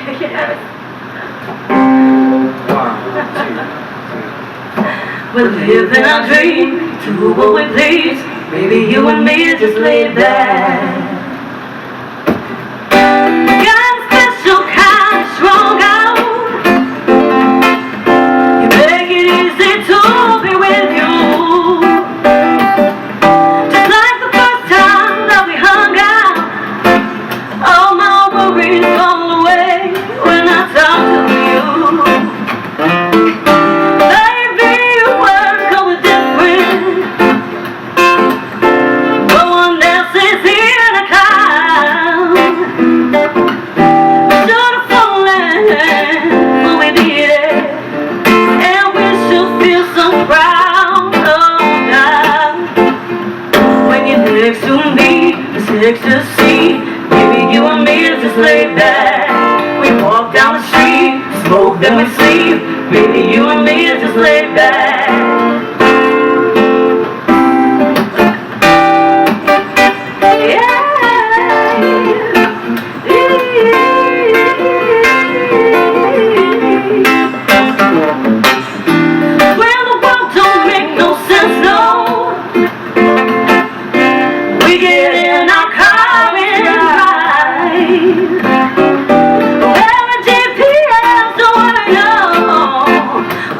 Yes. 1, 2, 3. We're living our dream, do what we please. Baby, you and me are just laid back. Got a special kind of strong out. You make it easy to be with you. Just like the first time that we hung out. All my worries fall away when I talk to you. Next to me, it's ecstasy. Baby, you and me are just laid back. We walk down the street, smoke, then we sleep. Baby, you and me are just laid back. Well, the world don't make no sense, no. We get in our car and ride. Where the GPS don't wanna know.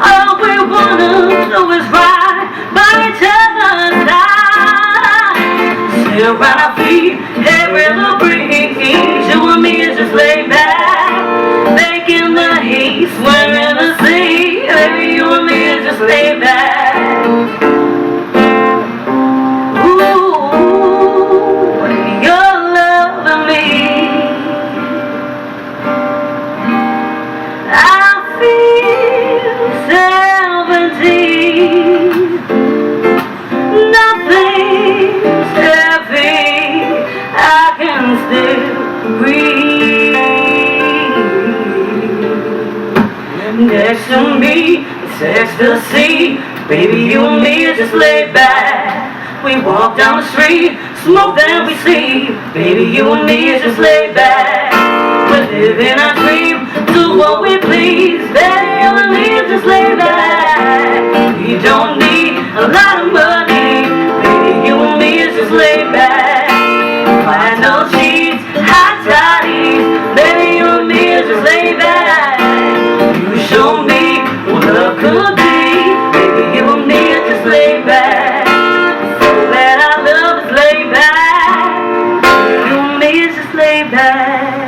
All we wanna do is ride by each other's side. Sit around our feet, head in the breeze. You and me is just laid back, making the heat, swimming the sea. Baby, you and me is just laid back. Next to me, it's ecstasy. Baby, you and me are just laid back. We walk down the street, smoke, then we sleep. Baby, you and me are just laid back. We're living our dream, do what we please. Baby, you and me are just laid back. We don't need a lot of money. Baby, you and me are just laid back. Find no sheets, hot toddies. Baby, you and me are just laid back. Show me what love could be. Baby, you and me are just laid back. So that our love is laid back. You and me is just laid back.